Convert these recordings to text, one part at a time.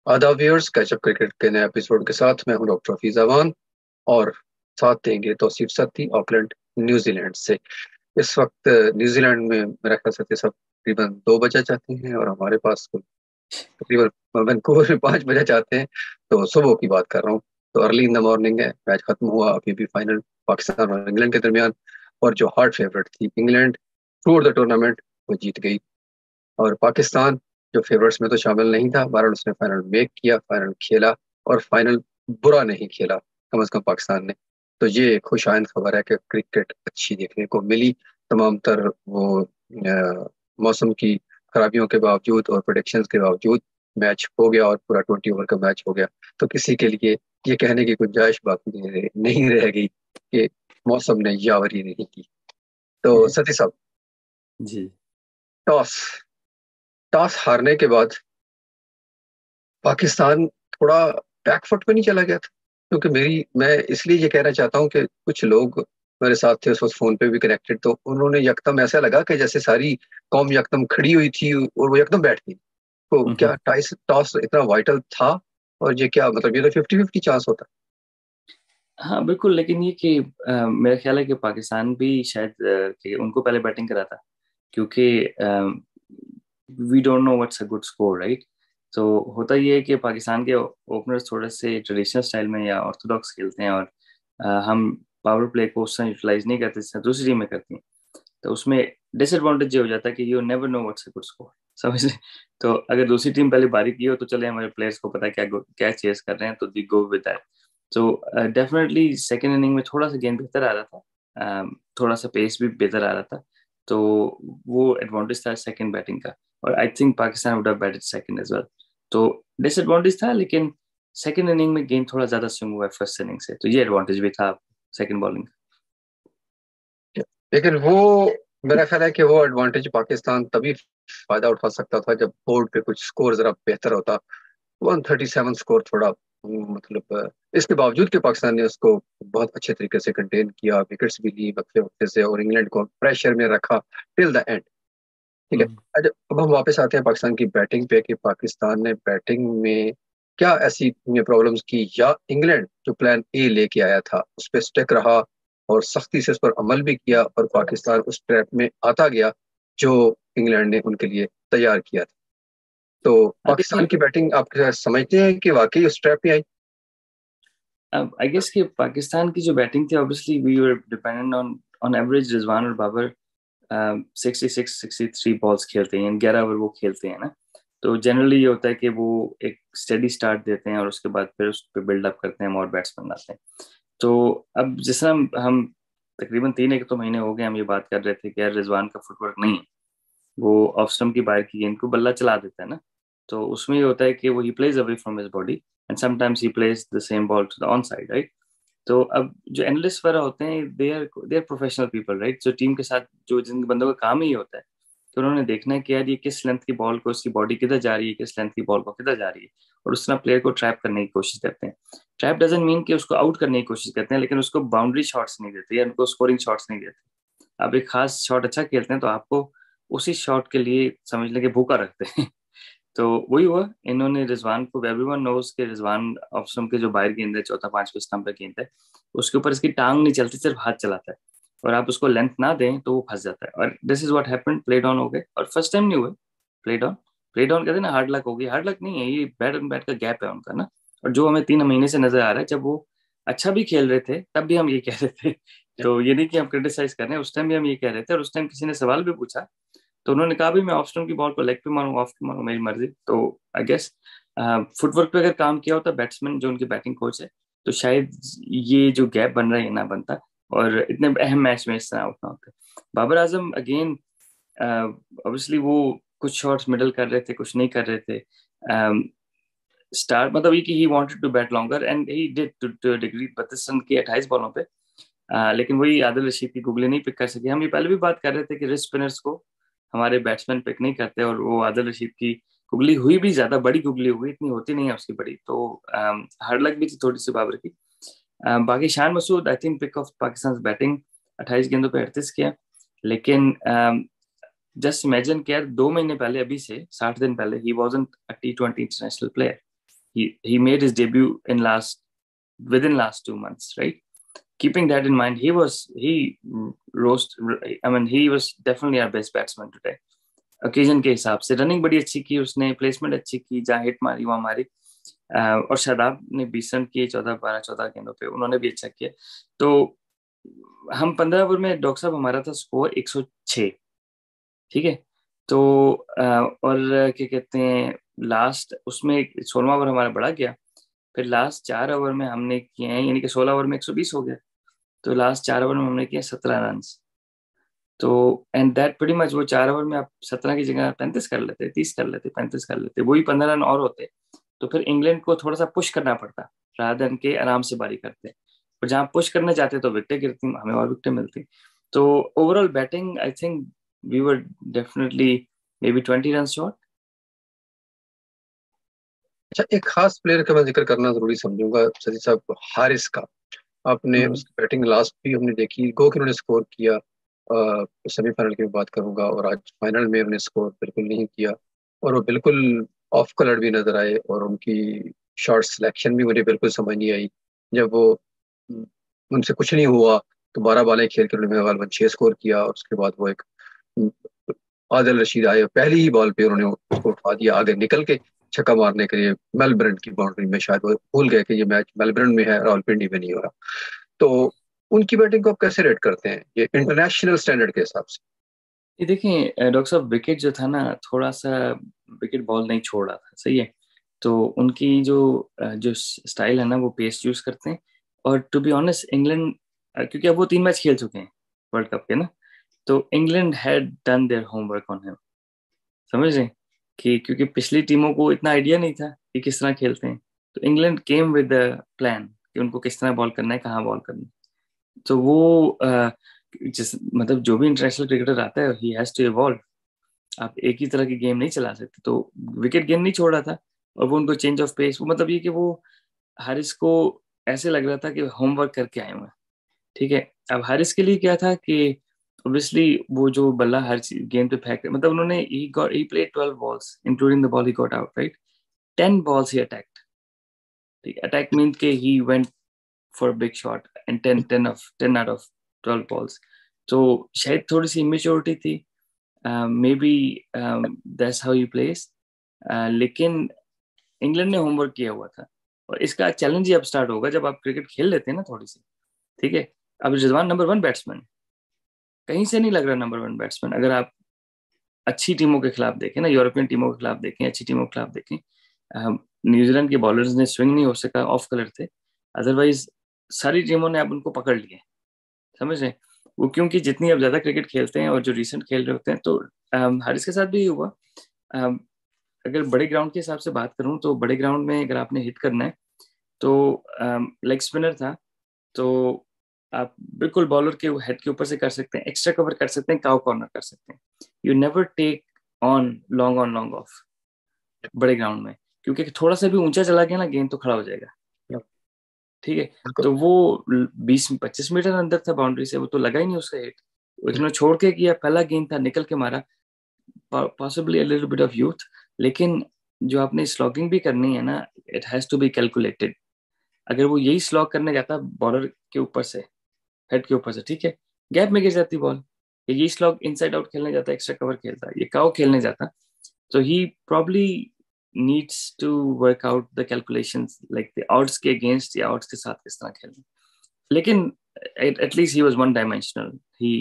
आदाब viewers, catch up cricket के नए एपिसोड के साथ मैं हूं डॉक्टर हफीज अमान। और साथ देंगे तौसीफ सत्ती, ऑकलैंड, न्यूजीलैंड से। इस वक्त न्यूजीलैंड में मेरा ख्याल से सब तकरीबन 2 बजे जाते हैं और हमारे पास कुल तकरीबन वैंकूवर में 5 बजे जाते हैं। तो सुबह की बात कर रहा हूँ। तो अर्ली इन द मॉर्निंग है, मैच खत्म हुआ, अभी भी फाइनल पाकिस्तान और इंग्लैंड के दरमियान। और जो हार्ड फेवरेट थी इंग्लैंड थ्रू द टूर्नामेंट, वो जीत गई। और पाकिस्तान जो फेवरेट्स में तो शामिल नहीं था, बहरहाल उसने फाइनल मेक किया, फाइनल खेला। और फाइनल बुरा नहीं खेला, कम से कम पाकिस्तान ने। तो ये खुशाइंद खबर है कि क्रिकेट अच्छी देखने को मिली। तमाम तर वो मौसम की खराबियों के बावजूद और प्रोडिक्शंस के बावजूद मैच हो गया और पूरा 20 ओवर का मैच हो गया। तो किसी के लिए ये कहने की गुंजाइश बाकी नहीं रह गई कि मौसम ने यावरी नहीं की। तो सती साहब, जी। टॉस टॉस हारने के बाद पाकिस्तान थोड़ा बैकफुट पे नहीं चला गया था? क्योंकि मेरी मैं इसलिए ये कहना चाहता हूँ कि कुछ लोग मेरे साथ थे उस वक्त, फोन पे भी कनेक्टेड, तो उन्होंने यकदम ऐसा लगा कि जैसे सारी कौम यकदम खड़ी हुई थी और वो यकदम बैठ गई। तो क्या टाइस टॉस इतना वाइटल था? और ये क्या मतलब, ये तो 50-50 चांस होता हाँ बिल्कुल, लेकिन ये कि मेरा ख्याल है कि पाकिस्तान भी शायद कि उनको पहले बैटिंग करा था, क्योंकि we don't know what's a good score, right. तो होता ये है कि पाकिस्तान के ओपनर्स थोड़े से ट्रेडिशनल स्टाइल में या ऑर्थोडॉक्स खेलते हैं, और हम पावर प्ले को उस यूटिलाइज नहीं करते जितना दूसरी टीमें करती हैं। तो उसमें डिसएडवांटेज ये हो जाता है कि you never no what's a good score, समझ रहे। तो अगर दूसरी टीम पहले बारी की हो तो चले, हमारे प्लेयर्स को पता है क्या क्या चेस कर रहे हैं, तो दी गो विद दैट। तो डेफिनेटली सेकेंड इनिंग में थोड़ा सा गेम बेहतर आ रहा था, थोड़ा सा पेस भी बेहतर आ रहा था। तो वो एडवांटेज था सेकंड बैटिंग का, और I think Pakistan would have batted second as well. तो डिसएडवांटेज था, लेकिन सेकंड इनिंग में गेम थोड़ा ज्यादा स्विंग हुआ है फर्स्ट इनिंग से, तो ये एडवांटेज भी था सेकंड बॉलिंग। है। लेकिन वो, मेरा ख्याल है कि वो एडवांटेज पाकिस्तान तभी फायदा उठा सकता था जब बोर्ड पे कुछ स्कोर जरा बेहतर होता। 137 स्कोर थोड़ा मतलब इसके बावजूद कि पाकिस्तान ने उसको बहुत अच्छे तरीके से कंटेन किया, विकेट्स भी ली वक्फे वक्फे से, और इंग्लैंड को प्रेशर में रखा टिल द एंड। ठीक है। अब हम वापस आते हैं पाकिस्तान की बैटिंग पे कि पाकिस्तान ने बैटिंग में क्या ऐसी प्रॉब्लम्स की, या इंग्लैंड जो प्लान ए लेके आया था उस पर स्टिक रहा और सख्ती से उस पर अमल भी किया, और पाकिस्तान उस ट्रैप में आता गया जो इंग्लैंड ने उनके लिए तैयार किया था। तो हाँ पाकिस्तान देखिए, की बैटिंग आप क्या समझते हैं कि वाकई उस ट्रैप में आई? अब आई गेस कि पाकिस्तान की जो बैटिंग थी, obviously we were dependent on on average. Rizwan और बाबर 66 63 बॉल्स खेलते हैं, 11 ओवर वो खेलते हैं ना। तो जनरली ये होता है कि वो एक स्टेडी स्टार्ट देते हैं और उसके बाद फिर उस पर बिल्डअप करते हैं, और बैट्समैन लाते हैं। तो अब जिस तरह हम तकरीबन 3 एक तो महीने हो गए हम ये बात कर रहे थे कि यार रिजवान का फुटवर्क नहीं है, वो ऑफ स्टंप की बाहर की गेंद को बल्ला चला देता है ना। तो उसमें ये होता है कि वो he plays away from his body, and sometimes he plays the same ball to the on side, right. तो अब जो एनालिस्ट वगैरह होते हैं, they are professional people, right. जो टीम के साथ जो जिन बंदों का काम ही होता है, तो उन्होंने देखना है कि यार ये किस लेंथ की बॉल को, उसकी बॉडी किधर जा रही है, किस लेंथ की बॉल को किधर जा रही है, और उस तरह प्लेयर को ट्रैप करने की कोशिश करते हैं। ट्रैप डजंट मीन कि उसको आउट करने की कोशिश करते हैं, लेकिन उसको बाउंड्री शॉट्स नहीं देते या उनको स्कोरिंग शॉट्स नहीं देते। आप एक खास शॉट अच्छा खेलते हैं तो आपको उसी शॉट के लिए समझ लें कि भूखा रखते हैं। तो वही हुआ, इन्होंने रिजवान को, एवरीवन नोज के रिजवान ऑप्शन के जो बाहर गेंद है, चौथा पांचवें स्टंप पे गेंद है, उसके ऊपर इसकी टांग नहीं चलती, सिर्फ हाथ चलाता है, और आप उसको लेंथ ना दें तो वो फंस जाता है। और this is what happened, play down हो गए, और फर्स्ट टाइम नहीं हुए प्ले डाउन। प्ले डाउन कहते हैं ना, हार्ड लक हो गई, हार्ड लक नहीं है ये, बैट एंड बैट का गैप है उनका ना। और जो हमें 3 महीने से नजर आ रहा है, जब वो अच्छा भी खेल रहे थे तब भी हम ये कह रहे थे। तो ये नहीं कि हम क्रिटिसाइज कर रहे हैं, उस टाइम भी हम ये कह रहे थे, और उस टाइम किसी ने सवाल भी पूछा तो उन्होंने कहा भी मैं ऑफ स्टंप की बॉल को लेग पे मारूं, ऑफ पे मारूं, मेरी मर्जी। तो आई गेस फुटवर्क पे अगर काम किया होता बैट्समैन जो उनके बैटिंग कोच है, तो शायद ये जो गैप बन रहा है ये ना बनता, और इतने अहम मैच में इस तरह आउट ना होते। बाबर आजम अगेन, ऑब्वियसली वो कुछ शॉट्स मिडल कर रहे थे, कुछ नहीं कर रहे थे। स्टार मतलब ये कि he wanted to bat longer and he did to degree 32 run की 28 बॉलों पे। लेकिन वही आदिल रशीद की गुगली नहीं पिक कर सके। हम ये पहले भी बात कर रहे थे कि रिस्ट स्पिनर्स को हमारे बैट्समैन पिक नहीं करते, और वो आदिल रशीद की गुगली हुई भी, ज्यादा बड़ी गुगली हुई, इतनी होती नहीं है उसकी बड़ी। तो हार्ड लक भी थी थोड़ी सी बाबर की। बाकी Shan Masood I think pick of Pakistan batting, 28 गेंदों पे 38 किया। लेकिन जस्ट इमेजिन कि यार 2 महीने पहले, अभी से 60 दिन पहले, he wasn't a T20 international player. he made his debut within last 2 months, right? Keeping that in mind, he was definitely our best batsman today. Occasion के हिसाब से रनिंग बड़ी अच्छी की उसने, प्लेसमेंट अच्छी की, जहाँ हिट मारी वहां मारी। और शादाब ने 20 रन किए 14 गेंदों पे, उन्होंने भी अच्छा किया। तो हम 15 ओवर में, डॉक्टर साहब हमारा था स्कोर 106, ठीक है। तो और क्या कहते हैं, लास्ट उसमें 16वां ओवर हमारा बढ़ा गया, फिर लास्ट 4 ओवर में हमने किए हैं, यानी कि 16 ओवर में 120 हो गया, तो लास्ट 4 ओवर में हमने किया 17 रन। तो एंड दैट प्रीटी मच, वो 4 ओवर में आप 17 की जगह 35 कर लेते, 30 कर लेते, 35 कर लेते, वही 15 रन और होते, तो फिर इंग्लैंड को थोड़ा सा पुश करना पड़ता रादर देन के आराम से बारी करते। और जहाँ पुश करना चाहते तो विकेट गिरती, हमें और विकेट मिलती। तो overall batting I think we were definitely maybe 20 run short. अच्छा, एक खास प्लेयर का मैं जिक्र करना जरूरी समझूंगा सजी साहब, हारिस का। आपने उसकी बैटिंग लास्ट भी हमने देखी, गो कि उन्होंने स्कोर किया, सेमीफाइनल की बात करूंगा, और आज फाइनल में उन्होंने स्कोर बिल्कुल नहीं किया, और वो बिल्कुल ऑफ कलर भी नजर आए, और उनकी शॉट सिलेक्शन भी मुझे बिल्कुल समझ नहीं आई। जब वो उनसे कुछ नहीं हुआ तो 12 बालें खेल कर उन्होंने गालबन 6 स्कोर किया, और उसके बाद वो एक आदिल रशीद आए, पहली ही बॉल पे उन्होंने उसको उठा दिया आगे निकल के छक्का मारने के लिए, मेलबर्न की बाउंड्री में। शायद वो भूल गए कि ये मैच मेलबर्न में है, रावलपिंडी में नहीं हो रहा। तो उनकी बैटिंग को आप कैसे रेट करते हैं ये इंटरनेशनल स्टैंडर्ड के हिसाब से? ये देखिए डॉक्टर साहब, विकेट जो था ना, थोड़ा सा विकेट बॉल नहीं छोड़ रहा था, सही है। तो उनकी जो स्टाइल है ना, वो पेस यूज करते हैं। और टू बी ऑनेस्ट, इंग्लैंड, क्योंकि अब वो 3 मैच खेल चुके हैं वर्ल्ड कप के ना, तो England had done their homework on him, समझ रहे हैं? कि क्योंकि पिछली टीमों को इतना आइडिया नहीं था कि किस तरह खेलते हैं, तो इंग्लैंड केम विद प्लान कि उनको किस तरह बॉल करना है, कहाँ बॉल करना है। तो वो जिस मतलब जो भी इंटरनेशनल क्रिकेटर आता है, ही हैज टू इवॉल्व। आप एक ही तरह की गेम नहीं चला सकते। तो विकेट गेंद नहीं छोड़ रहा था, और वो उनको चेंज ऑफ पेस, वो मतलब ये कि वो हारिस को ऐसे लग रहा था कि होमवर्क करके आए हुए हैं, ठीक है। अब हारिस के लिए क्या था कि ऑब्वियसली वो जो बल्ला हर गेंद पे फेंक, मतलब उन्होंने he played 12 balls including the ball he got out, right. 10 balls he attacked, ठीक है। अटैक मीन के he went for big shot and 10 out of 12 balls. तो शायद थोड़ी सी इमेच्योरिटी थी, may be that's how you place. लेकिन England ने homework किया हुआ था, और इसका चैलेंज ही अब स्टार्ट होगा जब आप क्रिकेट खेल लेते हैं ना थोड़ी सी, ठीक है। अब रिजवान नंबर 1 बैट्समैन, कहीं से नहीं लग रहा नंबर 1 बैट्समैन। अगर आप अच्छी टीमों के खिलाफ देखें ना, यूरोपियन टीमों के खिलाफ देखें, अच्छी टीमों के खिलाफ देखें, न्यूजीलैंड के बॉलर्स ने स्विंग नहीं हो सका, ऑफ कलर थे। अदरवाइज सारी टीमों ने अब उनको पकड़ लिए, समझ रहे हैं? वो क्योंकि जितनी अब ज्यादा क्रिकेट खेलते हैं और जो रिसेंट खेल रहे होते हैं, तो हारिस के साथ भी हुआ। अम, अगर बड़े ग्राउंड के हिसाब से बात करूं, तो बड़े ग्राउंड में अगर आपने हिट करना है, तो लेग स्पिनर था, तो आप बिल्कुल बॉलर के हेड के ऊपर से कर सकते हैं, एक्स्ट्रा कवर कर सकते हैं, काउ कॉर्नर कर सकते हैं। You never take on long off बड़े ग्राउंड में, क्योंकि थोड़ा सा भी ऊंचा चला गया ना गेंद, तो खड़ा हो जाएगा, ठीक है। बिल्कुल। तो वो 20-25 मीटर अंदर था बाउंड्री से, वो तो लगा ही नहीं उसका हिट। उन्होंने छोड़ के किया, पहला गेंद था, निकल के मारा, possibly a little bit of youth. लेकिन जो आपने स्लॉगिंग भी करनी है ना, it has to be calculated. अगर वो यही स्लॉग करने जाता बॉलर के ऊपर से, हेड के ऊपर से, ठीक है, गैप में गिर जाती बॉल। यही स्लॉग इनसाइड आउट खेलने जाता, एक्स्ट्रा कवर खेलता, ये काउ खेलने जाता, तो he probably needs to work out the calculations, like the odds के against या odds के साथ किस तरह खेलना। लेकिन at least he was one dimensional, he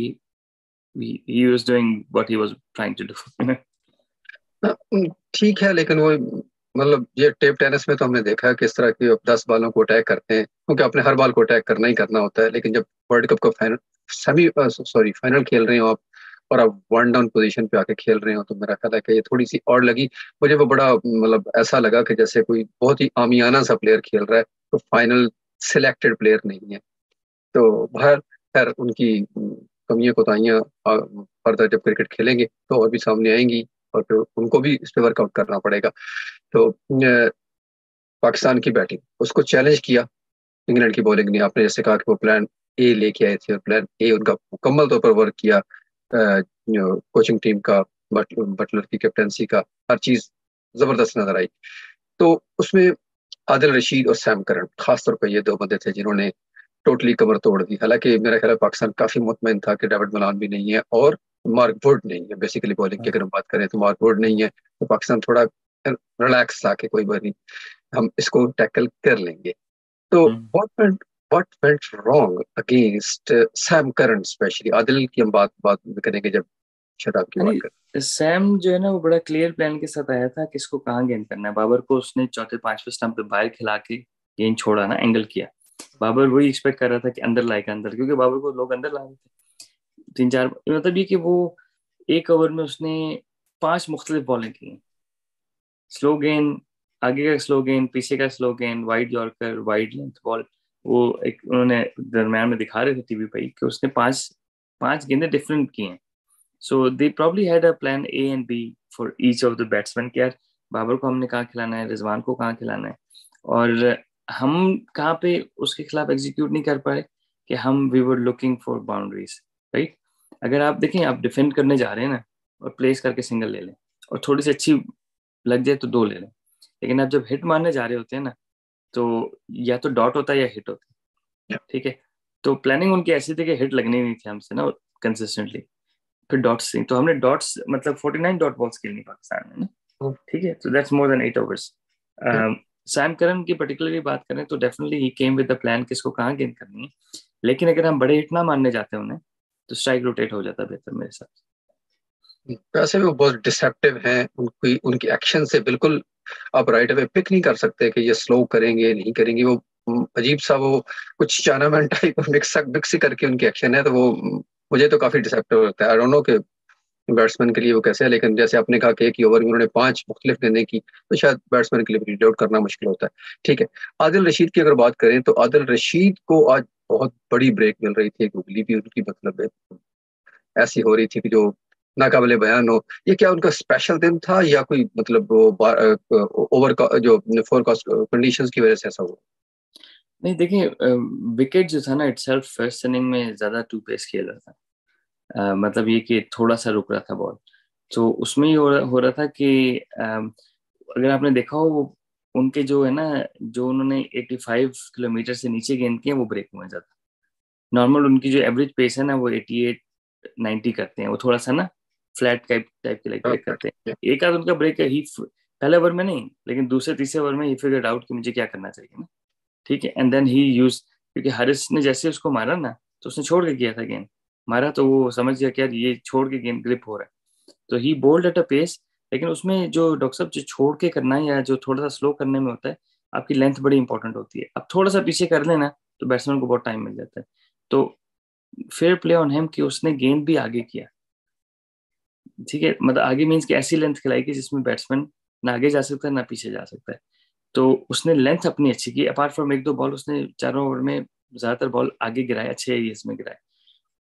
was doing what he was trying to do। ठीक है, लेकिन वो मतलब ये टेप टेनिस में तो हमने देखा है किस तरह की 10 बालों को अटैक करते हैं, क्योंकि आपने हर बाल को अटैक करना ही करना होता है। लेकिन जब वर्ल्ड कप का फाइनल खेल रहे हो आप, और आप वन डाउन पोजीशन पे आके खेल रहे हो, तो मेरा ख्याल है कि ये थोड़ी सी और लगी मुझे। वो बड़ा मतलब ऐसा लगा कि जैसे कोई बहुत ही आमियाना सा प्लेयर खेल रहा है, तो फाइनल सिलेक्टेड प्लेयर नहीं है। तो बाहर खैर उनकी कमियां कोताहियां फर्दर जब क्रिकेट खेलेंगे तो और भी सामने आएंगी, और फिर उनको भी इस पे वर्कआउट करना पड़ेगा। तो पाकिस्तान की बैटिंग, उसको चैलेंज किया इंग्लैंड की बॉलिंग ने। आपने जैसे कहा कि वो प्लान ए लेके आए थे, और प्लान ए उनका मुकम्मल तौर पर वर्क किया। कोचिंग टीम का, बटलर की कैप्टनसी का, हर चीज जबरदस्त नजर आई। तो उसमें आदिल रशीद और सैम करन, खासतौर पर ये दो बंदे थे जिन्होंने टोटली कमर तोड़ दी। हालांकि मेरा ख्याल है पाकिस्तान काफी मुतमईन था कि डेविड मलान भी नहीं है और मार्क वुड नहीं है। बेसिकली बॉलिंग की हाँ। अगर हम बात करें तो मार्क वुड नहीं है, तो पाकिस्तान थोड़ा रिलैक्स था कि कोई बात नहीं, हम इसको टैकल कर लेंगे। तो hmm. What went wrong against Sam Curran specially? Adil की हम बात बात में करेंगे जब शतब की बात करें। यानी सैम जो है ना वो बड़ा क्लियर प्लान के साथ आया था कि इसको कहाँ गेंद करना है। बाबर को उसने चौथे पांचवें स्टंप पे बाहर खिला के गेंद छोड़ा ना, एंगल किया। बाबर वही एक्सपेक्ट कर रहा था कि अंदर लाएगा अंदर, क्योंकि बाबर को लोग अंदर ला रहे थे तीन चार। मतलब ये कि वो एक ओवर में उसने 5 मुख्तलिफ बॉलें की। स्लो गेंद, आगे का स्लो गेंद, पीछे का स्लो गेंद, wide yorker, wide length ball. वो एक उन्होंने दरम्यान में दिखा रहे थे टीवी पे कि उसने पांच पांच गेंदें डिफरेंट की हैं। So they probably had a plan A and B for each of the batsman कि यार बाबर को हमने कहाँ खिलाना है, रिजवान को कहाँ खिलाना है, और हम कहाँ पे उसके खिलाफ एग्जीक्यूट नहीं कर पाए कि हम we were looking for boundaries, right. अगर आप देखें, आप डिफेंड करने जा रहे हैं ना और प्लेस करके सिंगल ले लें और थोड़ी सी अच्छी लग जाए तो दो ले लें, लेकिन आप जब हिट मारने जा रहे होते हैं ना तो या तो डॉट होता है या हिट होता है, ठीक है। तो प्लानिंग उनकी ऐसी थी कि हिट लगनी नहीं थी हमसे ना कंसिस्टेंटली, फिर डॉट्स थी। तो हमने डॉट्स मतलब 49 डॉट बॉल्स खेलनी पाकिस्तान में ना, ठीक है। तो that's more than 8 overs. Sam Curran की पर्टिकुलरली बात करें तो definitely he came with the plan किसको कहाँ गेंद करनी है, लेकिन अगर हम बड़े हिट ना मारने जाते हैं उन्हें तो स्ट्राइक रोटेट हो जाता है बेहतर मेरे हिसाब वैसे भी वो बहुत डिसेप्टिव हैं, उनकी उनकी एक्शन से बिल्कुल आप राइट अवे पिक नहीं कर सकते कि ये स्लो करेंगे नहीं करेंगे। वो अजीब सा वो कुछ चाइनामैन टाइप मिक्स मिक्स करके उनकी एक्शन है, तो वो मुझे तो काफी डिसेप्टिव लगता है। आई डोंट नो कि बैट्समैन के लिए वो कैसे है, लेकिन जैसे आपने कहा कि एक ही ओवर में उन्होंने 5 मुख्तलिफ गेंदें की, तो शायद बैट्समैन के लिए रीड आउट करना मुश्किल होता है। ठीक है, आदिल रशीद की अगर बात करें तो आदिल रशीद को आज बहुत बड़ी ब्रेक मिल रही थी, गूगली भी उनकी मतलब ऐसी हो रही थी कि जो नाकाबिले बयान हो। ये क्या उनका स्पेशल दिन था या कोई मतलब वो ओवर का जो फोरकास्ट कंडीशंस की वजह से ऐसा हुआ? से। नहीं देखिए, विकेट जो था ना इटसेल्फ फर्स्ट इनिंग में ज्यादा टू पेस खेल रहा था। मतलब ये कि थोड़ा सा रुक रहा था बॉल, तो उसमें ही हो रहा था कि अगर आपने देखा हो वो उनके जो है ना, जो उन्होंने 85 किलोमीटर से नीचे गेंद किए वो ब्रेक हुए ज्यादा। नॉर्मल उनकी जो एवरेज पेस है ना वो 88-90 करते हैं, वो थोड़ा सा ना फ्लैट टाइप टाइप के लाइक ब्रेक करते हैं। एक आध उनका ब्रेक है ही पहले ओवर में नहीं, लेकिन दूसरे तीसरे ओवर में ही फिगर्ड आउट कि मुझे क्या करना चाहिए ना, ठीक है। एंड देन ही यूज, क्योंकि हारिस ने जैसे उसको मारा ना तो उसने छोड़ के किया था गेंद, मारा तो वो समझ गया कि यार ये छोड़ के गेंद ग्रिप हो रहा है, तो ही बोल्ड एट अ पेस। लेकिन उसमें जो डॉक्टर साहब जो छोड़ के करना है या जो थोड़ा सा स्लो करने में होता है, आपकी लेंथ बड़ी इंपॉर्टेंट होती है। अब थोड़ा सा पीछे कर लेना तो बैट्समैन को बहुत टाइम मिल जाता है। तो फेयर प्ले ऑन हिम कि उसने गेंद भी आगे किया, ठीक है। मतलब आगे मीन्स कि ऐसी लेंथ खिलाई कि जिसमें बैट्समैन ना आगे जा सकता है ना पीछे जा सकता है। तो उसने लेंथ अपनी अच्छी की, अपार्ट फ्रॉम एक दो बॉल उसने चारों ओवर में ज्यादातर बॉल आगे गिराए, अच्छे एरियाज में गिराए।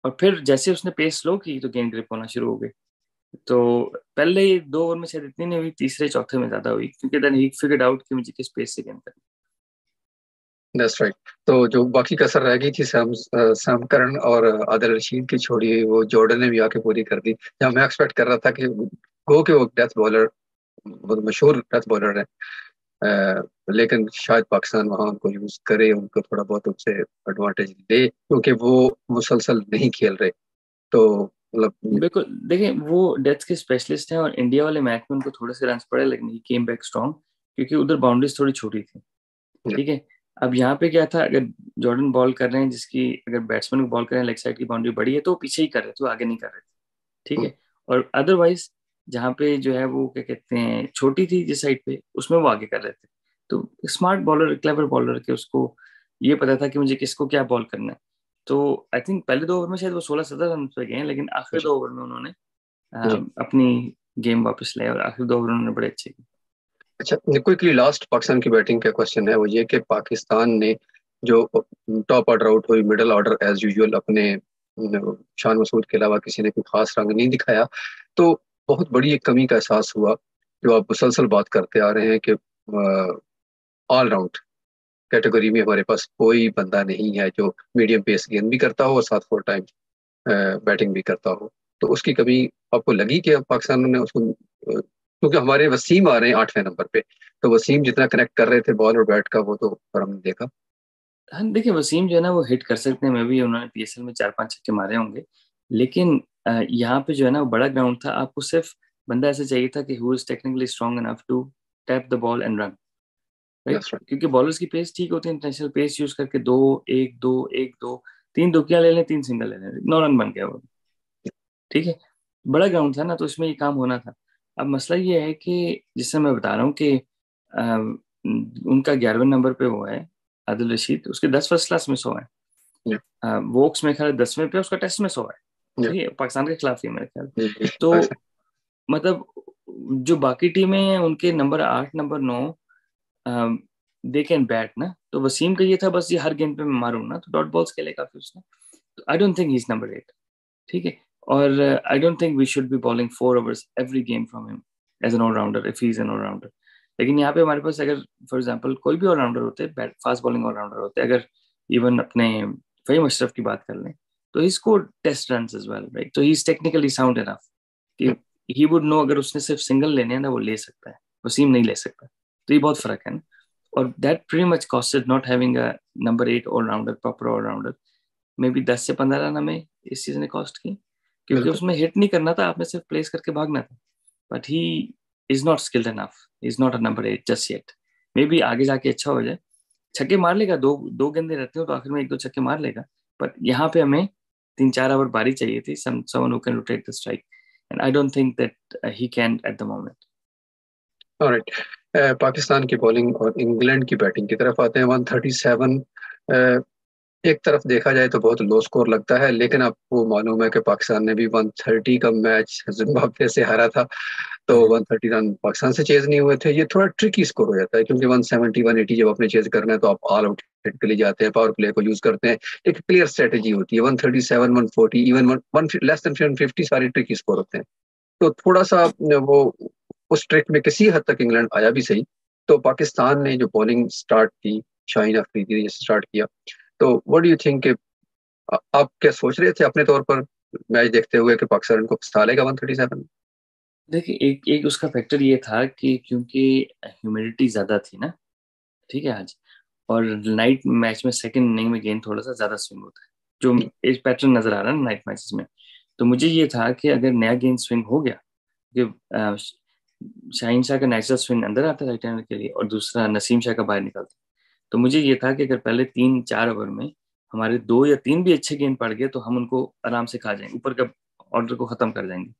और फिर जैसे उसने पेस स्लो की तो गेंद ग्रिप होना शुरू हो गई। तो पहले ही 2 ओवर में शायद इतनी नहीं हुई, तीसरे चौथे में ज्यादा हुई, क्योंकि देन ही फिगर्ड आउट कि मुझे किस पेस से गेंद करनी। That's right. तो जो बाकी कसर रह गई थी सैम करन और आदिल रशीद की छोड़ी हुई, वो जॉर्डन ने भी आके पूरी कर दी। जहाँ मैं एक्सपेक्ट कर रहा था कि गो के वो डेथ बॉलर, बहुत मशहूर डेथ बॉलर है, लेकिन शायद पाकिस्तान वहां उनको यूज करे, उनको थोड़ा बहुत उनसे एडवांटेज दे, क्योंकि वो मुसलसल नहीं खेल रहे। तो मतलब बिल्कुल, देखिए वो डेथ के स्पेशलिस्ट हैं और इंडिया वाले मैच में उनको थोड़े से रन पड़े, लेकिन ही केम बैक स्ट्रॉन्ग, क्योंकि उधर बाउंड्रीज थोड़ी छोटी थी, ठीक है। अब यहाँ पे क्या था, अगर जॉर्डन बॉल कर रहे हैं जिसकी, अगर बैट्समैन को बॉल कर रहे हैं लेग साइड की बाउंड्री बड़ी है तो वो पीछे ही कर रहे थे, वो आगे नहीं कर रहे थे, ठीक है। और अदरवाइज जहाँ पे जो है वो क्या कहते हैं छोटी थी जिस साइड पे, उसमें वो आगे कर रहे थे। तो स्मार्ट बॉलर, क्लेवर बॉलर के उसको ये पता था कि मुझे किसको क्या बॉल करना है। तो आई थिंक पहले 2 ओवर में शायद वो 16-17 रन पे गए हैं, लेकिन आखिरी 2 ओवर में उन्होंने जी। अपनी गेम वापस लाया और आखिरी 2 ओवर उन्होंने बड़े अच्छे किए। अच्छा, क्विकली लास्ट पाकिस्तान की बैटिंग का क्वेश्चन है, वो ये कि पाकिस्तान ने जो टॉप ऑर्डर आउट हुई, मिडल ऑर्डर एज यूजुअल अपने शान मसूद के अलावा किसी ने कोई खास रंग नहीं दिखाया। तो बहुत बड़ी एक कमी का एहसास हुआ, जो आप मुसलसल बात करते आ रहे हैं कि ऑलराउंड कैटेगरी में हमारे पास कोई बंदा नहीं है जो मीडियम पेस गेंद भी करता हो और साथ फुल टाइम बैटिंग भी करता हो। तो उसकी कमी आपको लगी कि अब पाकिस्तान ने उसको क्योंकि हमारे वसीम आ रहे हैं 8वें नंबर पे, तो वसीम जितना कनेक्ट कर रहे थे बॉल और बैट का वो तो पर हमने देखा। हाँ देखिए, वसीम जो है ना वो हिट कर सकते हैं, मैं भी उन्होंने पीएसएल में 4-5 छक्के मारे होंगे, लेकिन यहाँ पे जो है ना वो बड़ा ग्राउंड था, आपको सिर्फ बंदा ऐसा चाहिए था कि who is technically strong enough to tap the ball and run, right. That's right. क्योंकि बॉलर्स की पेस ठीक होती है, इंटरनेशनल पेस यूज करके दो एक दो एक दो, तीन दुकिया ले लें, तीन सिंगल ले लें, 9 रन बन गया वो, ठीक है। बड़ा ग्राउंड था ना, तो इसमें ये काम होना था। अब मसला ये है कि जिससे मैं बता रहा हूँ कि उनका 11वें नंबर पे वो है आदिल रशीद, उसके 10 फर्स्ट क्लास मिस हुए हैं। वोक्स में ख्याल 10वें पे, उसका टेस्ट मिस हुआ है, ठीक है, पाकिस्तान के खिलाफ ही मेरे ख्याल। तो मतलब जो बाकी टीमें हैं उनके number 8 number 9 they can bat ना, तो वसीम का ये था बस ये हर गेंद पे मैं मारूं ना, तो डॉट बॉल्स खेले काफी उसने। तो I don't think he is number 8, ठीक है। और I don't think we should be bowling 4 overs every game from him as an allrounder if he is an allrounder. लेकिन यहाँ पे हमारे पास अगर फॉर एग्जांपल कोई भी ऑलराउंडर होते, बैट फास्ट बॉलिंग ऑलराउंडर होते, अगर इवन अपने फहीम अशरफ की बात कर लें, तो he score test run as well, right. तो he is technically sound enough कि ही वुड नो अगर उसने सिर्फ सिंगल लेने हैं ना वो ले सकता है, वसीम नहीं ले सकता। तो ये बहुत फर्क है ना। और that pretty much costed not having a number 8 allrounder, proper allrounder. Maybe 10 से 15 रन हमें इस चीज ने कॉस्ट की, क्योंकि बिल्कुल। उसमें हिट नहीं करना था, आपने सिर्फ प्लेस करके भागना था। But he is not skilled enough, is not a number 8 just yet. May be आगे जाके अच्छा हो जाए, छक्के मार लेगा, दो दो गेंदे रहते हो तो आखिर में एक दो छक्के मार लेगा। बट यहाँ पे हमें 3-4 ओवर बारी चाहिए थी, someone who can rotate the strike, and I don't think that he can at the moment. Alright. Pakistan की बॉलिंग और इंग्लैंड की बैटिंग की तरफ आते हैं। 137 एक तरफ देखा जाए तो बहुत लो स्कोर लगता है, लेकिन आपको मालूम है कि पाकिस्तान ने भी 130 का मैच जिम्बाब्वे से हारा था, तो हम्म। 130 रन पाकिस्तान से चेज नहीं हुए थे। ये थोड़ा ट्रिकी स्कोर हो जाता है, क्योंकि 170 180 जब आपने चेज करना है तो आप ऑल आउट हिट के लिए जाते हैं, पावर प्ले को यूज करते हैं। एक क्लियर स्ट्रेटेजी होती है। 137 140 इवन वन लेस देन 150 सारे ट्रिकी स्कोर होते हैं। तो थोड़ा सा वो उस ट्रिक में किसी हद तक इंग्लैंड आया भी सही। तो पाकिस्तान ने जो बॉलिंग स्टार्ट की, शाहीन अफरीदी ने जैसे स्टार्ट किया, तो व्हाट डू यू थिंक, आप क्या सोच रहे थे अपने तौर पर मैच देखते हुए कि पाकिस्तान को फंसा लेगा 137? देखिए, एक एक उसका फैक्टर ये था कि क्योंकि ह्यूमिडिटी ज्यादा थी ना, ठीक है आज, और नाइट मैच में सेकंड इनिंग में गेंद थोड़ा सा ज्यादा स्विंग होता है, जो एक पैटर्न नजर आ रहा है ना नाइट मैचेस में। तो मुझे ये था कि अगर नया गेंद स्विंग हो गया कि शाहीन शाह का नेचुरल स्विंग अंदर आता राइट हैंडर के लिए और दूसरा नसीम शाह का बाहर निकलता, तो मुझे ये था कि अगर पहले 3-4 ओवर में हमारे 2 या 3 भी अच्छे गेंद पड़ गए तो हम उनको आराम से खा जाएंगे, ऊपर का ऑर्डर को खत्म कर देंगे।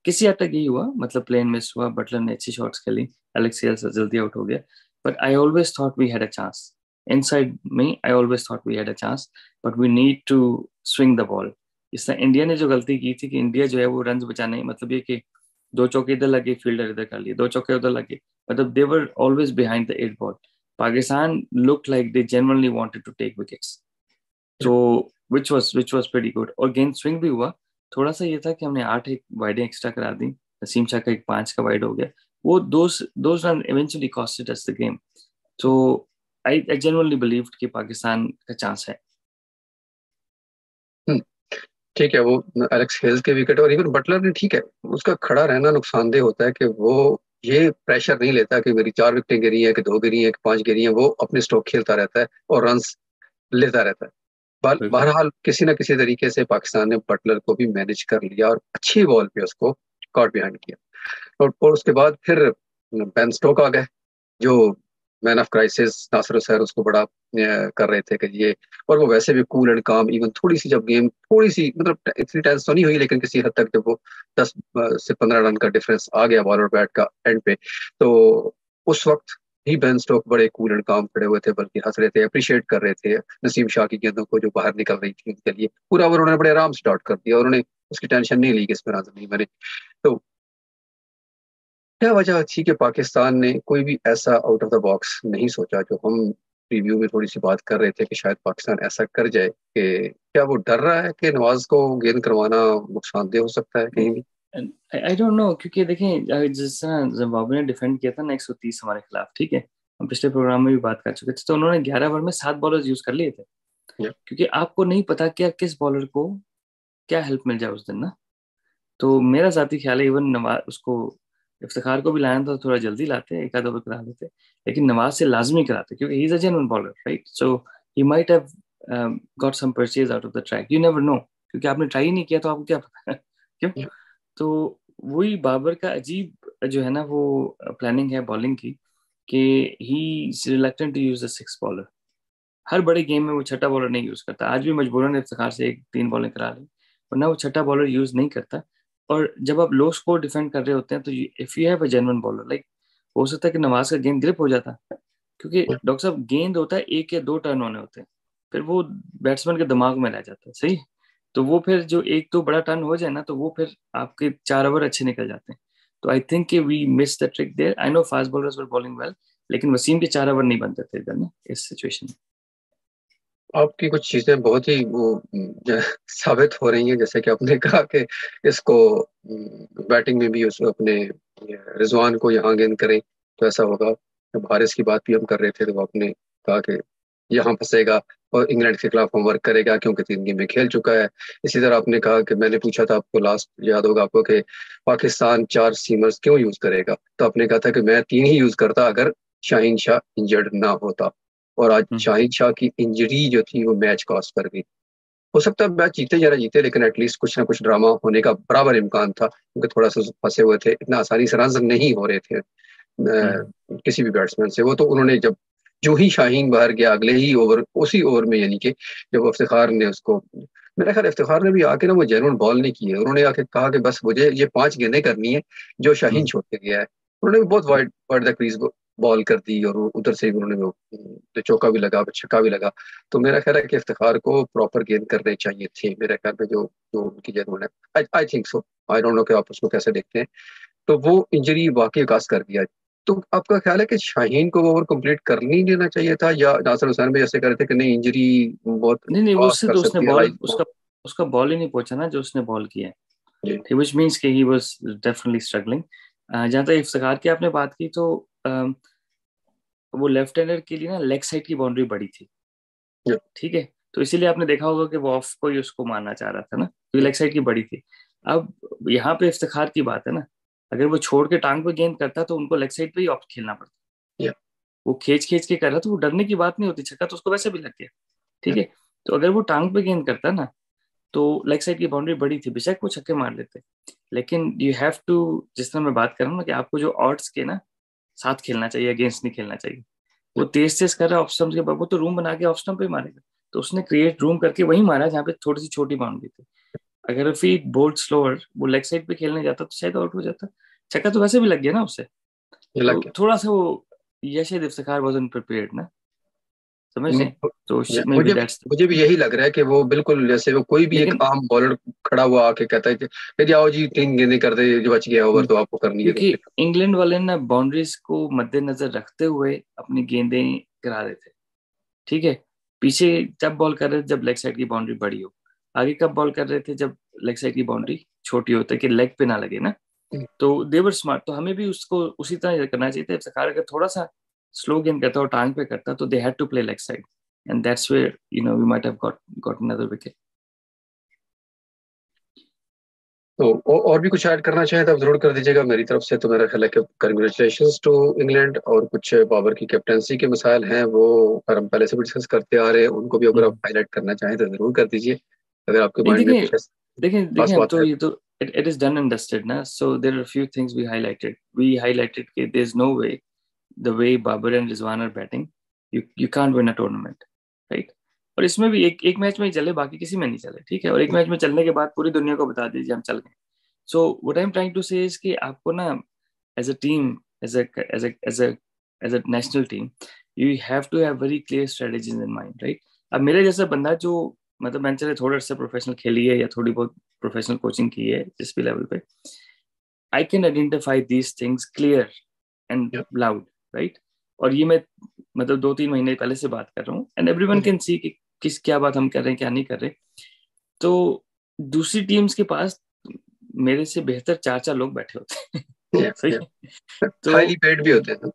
किसी हद तक यही हुआ, मतलब प्लेन मिस हुआ, बटलर ने अच्छी शॉट्स खेली, एलेक्स हेल्स जल्दी आउट हो गया। But I always thought we had a chance, inside me I always thought we had a chance, but we need to swing the ball. इस तरह India ने जो गलती की थी कि इंडिया जो है वो रन बचाने, मतलब ये कि दो चौके इधर लगे, फील्डर इधर कर लिए, दो चौके उधर लगे, मतलब they were always behind the 8 ball. Pakistan looked like they genuinely wanted to take wickets. So which was pretty good. और गेंद स्विंग भी हुआ। थोड़ा सा ये था कि हमने 8 एक वाइडें एक्स्ट्रा करा दी, नसीम शाह का एक 5 का वाइड हो गया, वो those run eventually costed us the game. So I genuinely believed कि पाकिस्तान का चांस है। हम्म, ठीक है। वो एलेक्स हेल्स के विकेट और इवन बटलर ने, ठीक है, उसका खड़ा रहना नुकसानदेह होता है कि वो ये प्रेशर नहीं लेता कि मेरी 4 विकेटें गिरी हैं कि 2 गिरी हैं कि 5 गिरी हैं। वो अपने स्ट्रोक खेलता रहता है और रन लेता रहता है। बिल्कुल। बहरहाल किसी ना किसी तरीके से पाकिस्तान ने बटलर को भी मैनेज कर लिया और अच्छी बॉल पे उसको कॉट बिहाइंड किया। और उसके बाद फिर बेन स्टोक आ गए, जो man of crisis. Nasir sir उसको बड़ा कर रहे थे कि ये, और वो वैसे भी कूल एंड काम। इवन थोड़ी सी जब गेम थोड़ी सी, मतलब इतनी टेंस तो नहीं हुई, लेकिन किसी हद तक जब वो 10 से 15 रन का डिफरेंस आ गया बॉल और बैट का एंड पे, तो उस वक्त ही बेन स्टोक बड़े कूल एंड काम खड़े हुए थे, बल्कि हंस रहे थे, अप्रिशिएट कर रहे थे नसीम शाह की गेंदों को जो बाहर निकल रही थी उनके लिए। पूरा ओवर उन्होंने बड़े आराम से स्टार्ट कर दिया, उन्होंने उसकी टेंशन नहीं ली कि इसमें रन नहीं बने। तो क्या वजह थी कि पाकिस्तान ने कोई भी ऐसा आउट ऑफ द बॉक्स नहीं सोचा, जो हम रिव्यू में थोड़ी सी बात कर रहे थे कि शायद पाकिस्तान ऐसा कर जाए? कि क्या वो डर रहा है कि नवाज को गेंद करवाना नुकसानदेह हो सकता है कहीं भी? आई डोंट नो, क्योंकि देखें जिस तरह जिम्बाब्वे ने डिफेंड किया था ना 130 हमारे खिलाफ, ठीक है, हम पिछले प्रोग्राम में भी बात कर चुके थे, तो उन्होंने 11 ओवर में 7 बॉलर्स यूज कर लिए थे, या, क्योंकि आपको नहीं पता क्या किस बॉलर को क्या हेल्प मिल जाए उस दिन ना। तो मेरा जाती ख्याल है इवन नवाज उसको इफ्तिखार को भी लाना था, थोड़ा जल्दी लाते, एक आध ओवर करा देते, लेकिन नवाज से लाजमी कराते क्योंकि he is a genuine bowler, right? So he might have got some purchase out of the track, you never know, क्योंकि आपने ट्राई नहीं किया तो आपको क्या पता क्यों? तो वही बाबर का अजीब जो है ना वो प्लानिंग है बॉलिंग की, कि he is reluctant to use the six bowler. हर बड़े गेम में वो छठा बॉलर नहीं यूज करता, आज भी मजबूरन इफ्तिखार से एक तीन बॉलिंग करा ली, वरना वो छठा बॉलर यूज नहीं करता। और जब आप लो स्कोर डिफेंड कर रहे होते हैं तो if you have a genuine bowler, like हो सकता है कि नवाज का गेंद ग्रिप हो जाता, क्योंकि डॉक्टर साहब गेंद होता है एक या दो टर्न होने होते हैं, फिर वो बैट्समैन के दिमाग में रह जाता है, सही? तो वो फिर जो एक तो बड़ा टर्न हो जाए ना, तो वो फिर आपके 4 ओवर अच्छे निकल जाते हैं। तो आई थिंक कि we miss the trick there. I know fast bowlers were bowling well, लेकिन वसीम के 4 ओवर नहीं बनते थे इधर ना इस सिचुएशन में। आपकी कुछ चीजें बहुत ही वो साबित हो रही हैं, जैसे कि आपने कहा कि इसको बैटिंग में भी उस अपने रिजवान को यहाँ गेंद करें तो ऐसा होगा। जब हारिस की बात भी हम कर रहे थे तो आपने कहा कि यहाँ फंसेगा और इंग्लैंड के खिलाफ हम वर्क करेगा क्योंकि 3 गेम में खेल चुका है। इसी तरह आपने कहा कि मैंने पूछा था आपको, लास्ट याद होगा आपको, कि पाकिस्तान 4 सीमर्स क्यों यूज करेगा, तो आपने कहा था कि मैं 3 ही यूज करता अगर शाहीन शाह इंजर्ड ना होता। और आज हम्म। शाहिद शाह की इंजरी जो थी वो मैच कॉस्ट कर गई। हो सकता है मैच जीते या ना जीते, लेकिन एटलीस्ट कुछ ना कुछ ड्रामा होने का बराबर इम्कान था, क्योंकि थोड़ा सा फंसे हुए थे, इतना आसानी से रन नहीं हो रहे थे हम्म। किसी भी बैट्समैन से। वो तो उन्होंने जब जो ही शाहीन बाहर गया अगले ही ओवर, उसी ओवर में, यानी कि जब इफ्तिखार ने उसको, मेरा ख्याल इफ्तिखार ने भी आके ना वो जेन्युइन बॉल नहीं की है, उन्होंने आके कहा कि बस मुझे ये 5 गेंदें करनी है जो शाहीन हम्म। छोड़ के गया है। उन्होंने भी बहुत wide wide the crease ball कर दी और उधर से ही उन्होंने वो तो चौका भी लगा, छक्का भी लगा। तो मेरा ख्याल है कि इफ्तिखार को प्रॉपर गेंद करने चाहिए थे मेरे ख्याल में, जो जो उनकी जेन्युइन है। I think so, I don't know कि आप उसको कैसे देखते हैं। तो वो इंजरी वाकई कास कर दिया। तो आपका ख्याल है कि शाहीन को वो ओवर कंप्लीट कर नहीं लेना चाहिए था, या नासिर हुसैन भी ऐसे कर रहे थे कि नहीं, इंजरी बहुत नहीं नहीं, वो कास्ट उससे कर तो उसने सकती है बॉल लाइफ को? उसका उसका बॉल ही नहीं पहुंचा ना जो उसने बॉल किया जी। है, विच मीन्स कि ही वाज डेफिनेटली स्ट्रगलिंग। जहाँ तक इफ्तिखार की आपने बात की, तो वो लेफ्ट हैंडर के लिए ना लेग साइड की बाउंड्री बड़ी थी, जी। ठीक है? तो इसीलिए आपने देखा होगा कि वो ऑफ को ही उसको मारना चाह रहा था ना, क्योंकि लेग साइड की बड़ी थी। अब यहाँ पे इफ्तिखार की बात है ना, अगर वो छोड़ के टांग पे गेंद करता तो उनको लेग साइड पे ही ऑफ खेलना पड़ता। जी। वो खींच खींच के कर रहा, तो वो डरने की बात नहीं होती, छक्का तो उसको वैसे भी लग गया, जी। ठीक है? तो अगर वो टांग पे गेंद करता ना, तो लेग साइड की बाउंड्री बड़ी थी, बेशक वो छक्के मार लेते, लेकिन यू हैव टू, जिस तरह मैं बात कर रहा हूँ ना, कि आपको जो ऑड्स के ना साथ खेलना चाहिए, अगेंस्ट नहीं खेलना चाहिए। वो तेज तेज कर रहा है ऑफ स्टंप के बाद, वो तो रूम बना के ऑफ स्टंप पे मारेगा, तो उसने क्रिएट रूम करके वही मारा जहाँ पे थोड़ी सी छोटी बाउंड्री थी। अगर फिर बोल्ड स्लोअर वो लेग साइड पे खेलने जाता तो शायद आउट हो जाता, छक्का तो वैसे भी लग गया ना उससे। ये लग तो गया। थोड़ा सा वो, ये शायद इफ्तिखार वाजंट प्रिपेयर्ड ना, समझ रहे हैं? तो मे बी मुझे दैट्स, मुझे भी यही लग रहा है कि वो बिल्कुल जैसे वो कोई भी एक लेकिन आम बॉलर खड़ा हुआ आके कहता है कि यदि आओ जी 3 गेंदें कर दे, जो बच गया ओवर तो आपको करनी है, तो क्योंकि उसने इंग्लैंड वाले ना बाउंड्रीज को मद्देनजर रखते हुए अपनी गेंदें करा रहे थे, ठीक है? पीछे जब बॉल कर रहे थे जब लेग साइड की बाउंड्री बड़ी हो, आगे कब बॉल कर रहे थे जब लेग साइड की बाउंड्री छोटी हो, ताकि लेग पे ना लगे ना। तो देवर स्मार्ट, तो हमें भी उसको उसी तरह करना चाहिए था। सरकार अगर थोड़ा सा स्लो गेंद करता और टांग पे करता, तो they had to play leg side, and that's where we might have got another wicket. तो और भी कुछ ऐड करना चाहें तो आप जरूर कर दीजिएगा। मेरी तरफ से तो मेरा ख्याल है कि कंग्रेचुलेशंस टू इंग्लैंड। और कुछ बाबर की कैप्टनसी के मसाइल हैं वो अगर हम पहले से भी डिस्कस करते आ रहे हैं, उनको भी अगर आप हाईलाइट करना चाहें तो जरूर कर दीजिए, अगर आपके नहीं माइंड में देखिए, कुछ ऐसी देखिए खास देखिए, अब बात तो है। ये तो it is done and dusted ना, so there are few things we highlighted कि there is no way the way Babar and Rizwan are batting, you can't win a tournament, right? और इसमें भी एक एक मैच में ही चले, बाकी किसी में नहीं चले, ठीक है? और एक मैच में चलने के बाद पूरी दुनिया को बता दीजिए हम चल गए। So what I am trying to say is कि आपको ना, as a team, as a national team, you have to have very clear strategies in mind, right? अब मेरे जैसा बंदा जो, मतलब मैंने चले थोड़ा सा प्रोफेशनल खेली है या थोड़ी बहुत प्रोफेशनल कोचिंग की है जिस भी लेवल पे, I can identify these things clear and loud, right? और ये मैं, मतलब 2-3 महीने पहले से बात कर रहा हूँ, एंड एवरीवन कैन सी कि किस क्या बात हम कर रहे हैं, क्या नहीं कर रहे। तो दूसरी टीम्स के पास मेरे से बेहतर 4-4 लोग बैठे होते हैं सही है? हाईली तो पेड भी होते हैं।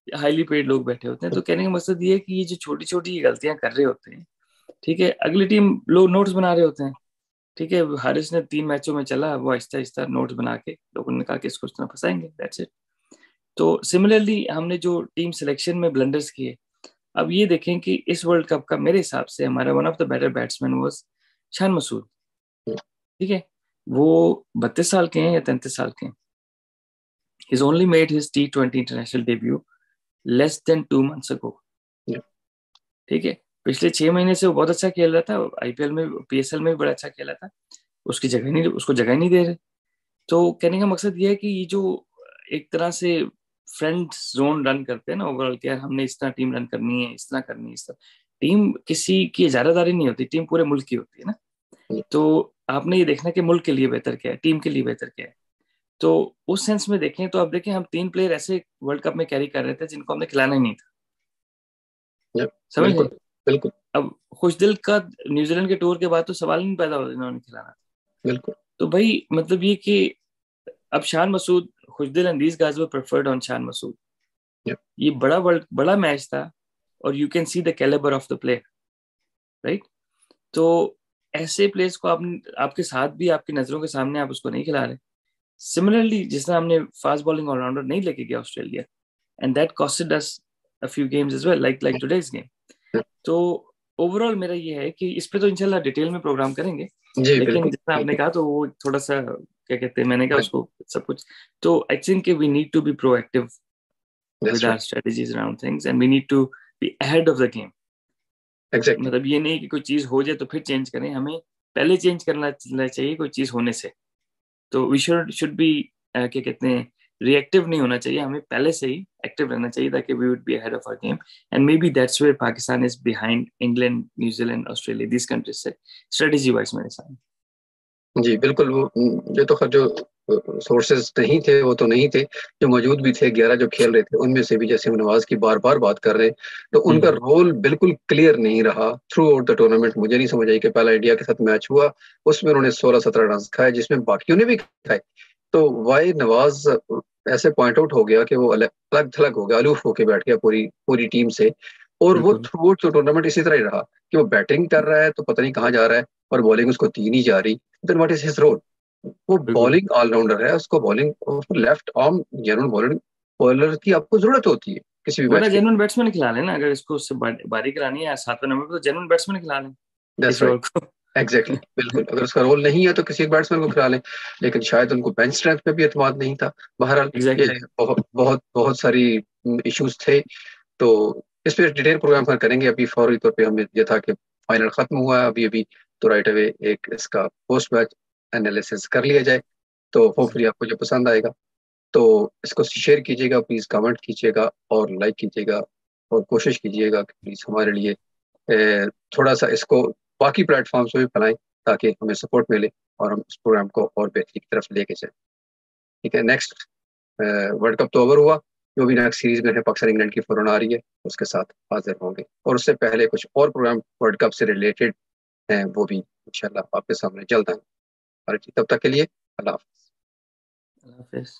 हाईली पेड लोग बैठे होते हैं, तो कहने का मकसद ये है कि ये जो छोटी छोटी गलतियां कर रहे होते हैं, ठीक है, अगली टीम लोग नोट्स बना रहे होते हैं, ठीक है, हारिस ने 3 मैचों में चला, वो आहिस्ता आहिस्ता नोट्स बना के लोगों ने कहा कि इसको इतना फंसाएंगे, दैट्स इट। तो सिमिलरली हमने जो टीम सिलेक्शन में ब्लंडर्स किए, अब ये देखें कि इस वर्ल्ड कप का मेरे हिसाब से हमारा one of the better batsman was Shan Masood. ठीक है, वो 32 साल के हैं या 33 साल के हैं। He's only made his T20 international debut less than 2 months ago. ठीक है, पिछले 6 महीने से वो बहुत अच्छा खेल रहा था, आईपीएल में, पीएसएल में भी बड़ा अच्छा खेला था, उसकी जगह नहीं, उसको जगह नहीं दे रहे। तो कहने का मकसद ये है कि ये जो एक तरह से फ्रेंड जोन रन करते हैं ना ओवरऑल, कि यार हमने इस तरह टीम रन करनी है, इस तरह करनी है, इस तरह, टीम किसी की इजारादारी नहीं होती, टीम पूरे मुल्क की होती है ना। तो आपने ये देखना कि मुल्क के लिए बेहतर क्या है, टीम के लिए बेहतर क्या है। तो उस सेंस में देखें तो अब देखें, हम 3 प्लेयर ऐसे वर्ल्ड कप में कैरी कर रहे थे जिनको हमने खिलाना ही नहीं था, समझ बिल्कुल गए। बिल्कुल अब खुशदिल का न्यूजीलैंड के टूर के बाद तो सवाल ही नहीं पैदा हो इन्होंने खिलाना था। बिल्कुल। तो भाई मतलब ये कि अब Shan Masood, Khushdil and these guys were preferred on Shan Masood. ये बड़ा मैच था, और you can see the calibre of the player, right. तो ऐसे प्लेयर्स को आप, आपके साथ भी, आपकी नजरों के सामने आप उसको नहीं खिला रहे। सिमिलरली जिस तरह हमने फास्ट बॉलिंग ऑलराउंडर नहीं लेके गया Australia, and that costed us a few games as well, like today's game. तो ओवरऑल मेरा ये है कि इस पे तो इंशाल्लाह डिटेल में प्रोग्राम करेंगे, जी लेकिन बिल्कुल जितना आपने बिल्कुल। कहा तो वो थोड़ा सा क्या कहते हैं, मैंने कहा उसको सब कुछ। तो I think we need to be proactive with that's our right. strategies around things, and we need to be ahead of the game. Exactly. मतलब ये नहीं कि कोई चीज हो जाए तो फिर चेंज करें, हमें पहले चेंज करना चाहिए कोई चीज होने से। तो वी शुड बी क्या कहते हैं, रिएक्टिव नहीं होना चाहिए, हमें पहले से ही एक्टिव रहना चाहिए, ताकि we would be ahead of our game. And maybe that's where Pakistan is behind England, New Zealand, Australia, this countries से स्ट्रेटेजी वाइज मेरे साथ। जी बिल्कुल। वो ये तो खैर जो सोर्सेज नहीं थे वो तो नहीं थे, जो मौजूद भी थे 11 जो खेल रहे थे उनमें से भी, जैसे हम नवाज की बार बार बात कर रहे हैं, तो उनका रोल बिल्कुल क्लियर नहीं रहा थ्रू आउट द टूर्नामेंट। मुझे नहीं समझ आई कि पहला इंडिया के साथ मैच हुआ उसमें उन्होंने 16-17 रन खाए जिसमें बाकियों ने भी खाए, तो वाई नवाज ऐसे पॉइंट आउट हो गया कि वो अलग अलग थलग हो गया, अलूफ होके बैठ गया पूरी पूरी टीम से। और वो बिल्कुल थ्रू आउट टूर्नामेंट इसी तरह ही रहा कि वो बैटिंग कर रहा है तो पता नहीं कहाँ जा रहा है, और बॉलिंग उसको दी नहीं जा रही। Then what is his role? वो बिल्कुल। बॉलिंग ऑलराउंडर है, उसको बॉलिंग, उसको left arm genuine bowling bowler की आपको जरूरत होती है किसी भी वरना मैच के जेन्युइन लिए। बैट्समैन खिला लेना, अगर इसको उससे बारी करानी है 7वें नंबर पर, तो जेन्युइन बैट्समैन खिला लें दैट्स किसी राइट। और को। एग्जैक्टली बिल्कुल। अगर उसका रोल नहीं है तो किसी एक बैट्समैन को खिला लें, लेकिन शायद उनको बेंच स्ट्रेंथ पे भी एतमाद नहीं था। बहरहाल ये एग्जैक्टली। बहुत बहुत बहुत सारी इश्यूज थे। तो इस पे डिटेल प्रोग्राम पर करेंगे। अभी फौरी तौर पे हमें ये था कि फाइनल खत्म हुआ है अभी अभी, तो राइट अवे एक इसका पोस्ट मैच एनालिसिस कर लिया जाए, तो होपफुली आपको जो पसंद आएगा। तो इसको शेयर कीजिएगा प्लीज, कमेंट कीजिएगा और लाइक कीजिएगा, और कोशिश कीजिएगा कि प्लीज हमारे लिए थोड़ा सा इसको बाकी प्लेटफॉर्म्स पे भी फैलाएं, ताकि हमें सपोर्ट मिले और हम इस प्रोग्राम को और बेहतरी की तरफ लेके जाएं। ठीक है, नेक्स्ट वर्ल्ड कप तो ओवर हुआ, जो भी नेक्स्ट सीरीज में है पाकिस्तान इंग्लैंड की फौरन आ रही है, उसके साथ हाजिर होंगे, और उससे पहले कुछ और प्रोग्राम वर्ल्ड कप से रिलेटेड हैं वो भी इंशाल्लाह आपके सामने जल्द आएंगे। तब तक के लिए अल्लाह हाफिज़। अल्लाह हाफिज।